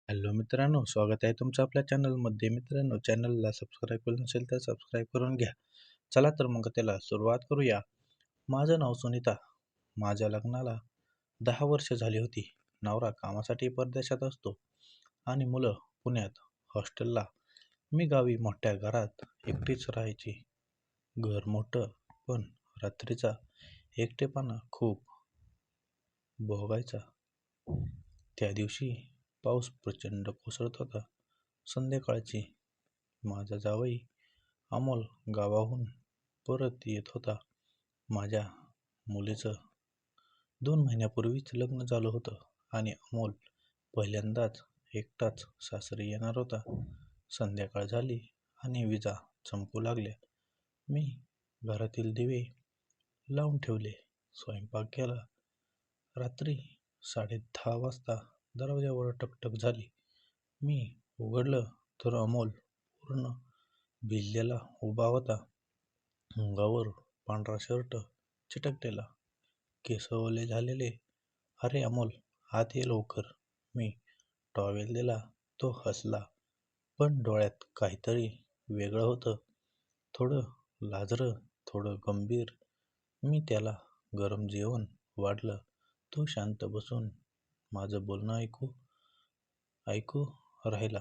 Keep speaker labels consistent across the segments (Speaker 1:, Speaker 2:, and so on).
Speaker 1: Hello मित्रांनो, स्वागत आहे तुमचं आपल्या चॅनलमध्ये. मित्रांनो, चॅनलला सबस्क्राईब केलं नसेल तर सबस्क्राईब करून घ्या. चला तर मग त्याला सुरुवात करूया. माझं नाव सुनीता. माझ्या लग्नाला 10 वर्ष झाली होती. नवरा कामासाठी परदेशात असतो आणि मुलं पुण्यात हॉस्टेलला. मी गावी मोठ्या घरात एकटीच राहायची. घर मोठं, पण रात्रीचा एकटेपणा खूप भोगायचा. त्या दिवशी पाऊस प्रचंड कोसळत होता. संध्याकाळची. माझा जावई अमोल गावाहून परत येत होता. माझ्या मुलीचं 2 महिन्यापूर्वीच लग्न झालं होतं आणि अमोल पहिल्यांदाच एकटाच सासरी येणार होता. संध्याकाळ झाली आणि विजा चमकू लागल्या. मी घरातील दिवे लावून ठेवले. स्वयंपाक केला. रात्री 10:30 वाजता दरवाजावर टकटक झाली. मी उघडलं तर अमोल पूर्ण भिजलेला उभा होता. अंगावर पांढरा शर्ट चिटकलेला, केस ओले झालेले. "अरे अमोल, आत ये लवकर." मी टॉवेल दिला. तो हसला, पण डोळ्यात काहीतरी वेगळं होतं. थोडं लाजरं, थोडं गंभीर. मी त्याला गरम जेवण वाढलं. तो शांत बसून माझं बोलणं ऐकू राहिला.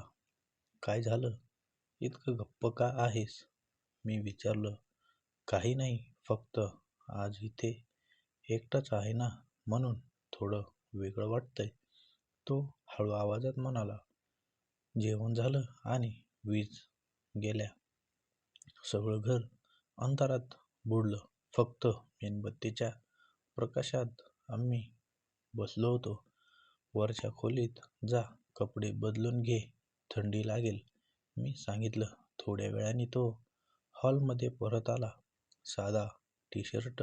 Speaker 1: "काय झालं? इतकं गप्प का आहेस?" मी विचारलं. "काही नाही, फक्त आज इथे एकटाच आहे ना, म्हणून थोडं वेगळं वाटतंय." तो हळू आवाजात म्हणाला. जेवण झालं आणि वीज गेल्या. सगळं घर अंधारात बुडलं. फक्त मेणबत्तीच्या प्रकाशात आम्ही बसलो होतो. वरच्या खोलीत जा, कपडे बदलून घे, थंडी लागेल, मी सांगितलं. थोड्या वेळाने तो हॉलमध्ये परत आला. साधा टी-शर्ट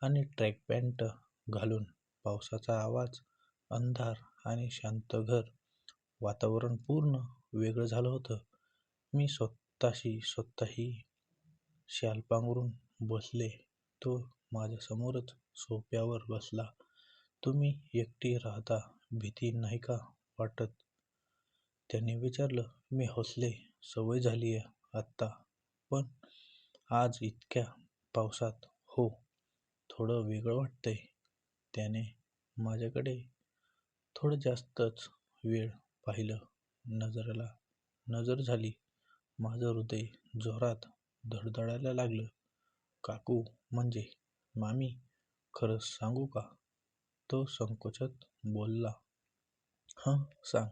Speaker 1: आणि ट्रॅक पॅन्ट घालून. पावसाचा आवाज, अंधार आणि शांत घर. वातावरण पूर्ण वेगळं झालं होतं. मी स्वतःही शाल पांघरून बसले. तो माझ्यासमोरच सोफ्यावर बसला. "तुम्ही एकटी राहता, भीती नाही का वाटत?" त्याने विचारलं. मी हसले. "सवय झालीये आता, पण आज इतक्या पावसात हो, थोडं वेगळं वाटतंय." त्याने माझ्याकडे थोडं जास्तच वेळ पाहिलं. नजरेला नजर झाली. माझं हृदय जोरात धडधडायला लागलं. "काकू म्हणजे मामी, खरं सांगू का?" तो संकोचात बोलला. "हं, सांग."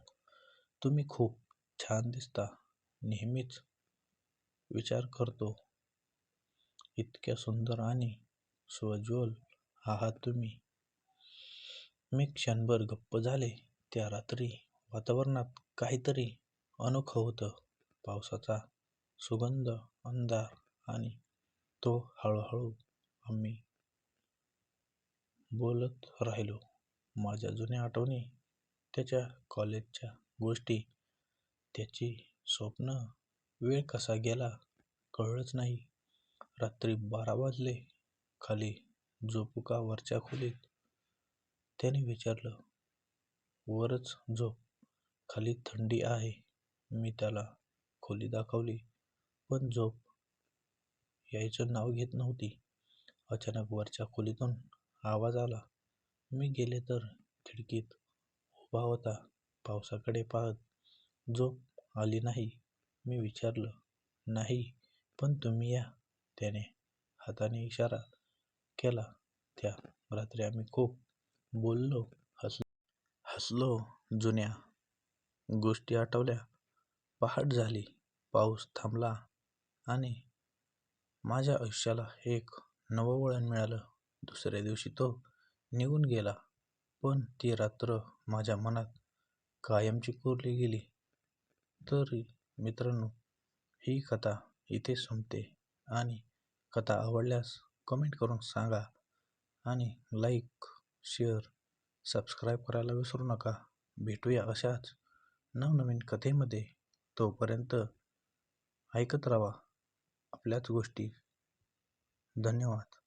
Speaker 1: "तुम्ही खूप छान दिसता. नेहमीच विचार करतो, इतक्या सुंदर आणि सोज्वल आहात तुम्ही." मी क्षणभर गप्प झाले. त्या रात्री वातावरणात काहीतरी अनोखं होतं. पावसाचा सुगंध, अंधार आणि तो हळूहळू. आम्ही बोलत राहिलो. माझ्या जुन्या आठवणी, त्याच्या कॉलेजच्या गोष्टी, त्याची स्वप्नं. वेळ कसा गेला कळलंच नाही. रात्री 12 वाजले. खाली झोपू का वरच्या खोलीत? त्याने विचारलं. "वरच झोप, खाली थंडी आहे." मी त्याला खोली दाखवली, पण झोप यायचं नाव घेत नव्हती. अचानक वरच्या खोलीतून आवाज आला. मी गेले तर खिडकीत उभा होता, पावसाकडे पाहत. "झोप आली नाही?" मी विचारलं. "नाही, पण तुम्ही या." त्याने हाताने इशारा केला. त्या रात्री आम्ही खूप बोललो, हसलो. जुन्या गोष्टी आठवल्या. पहाट झाली. पाऊस थांबला आणि माझ्या आयुष्याला एक नवं वळण मिळालं. दुसऱ्या दिवशी तो निघून गेला, पण ती रात्र माझ्या मनात कायमची कोरली गेली. तर मित्रांनो, ही कथा इथे संपते. आणि कथा आवडल्यास कमेंट करून सांगा आणि लाईक, शेअर, सबस्क्राईब करायला विसरू नका. भेटूया अशाच नवनवीन कथेमध्ये. तोपर्यंत ऐकत राहा आपल्याच गोष्टी. धन्यवाद.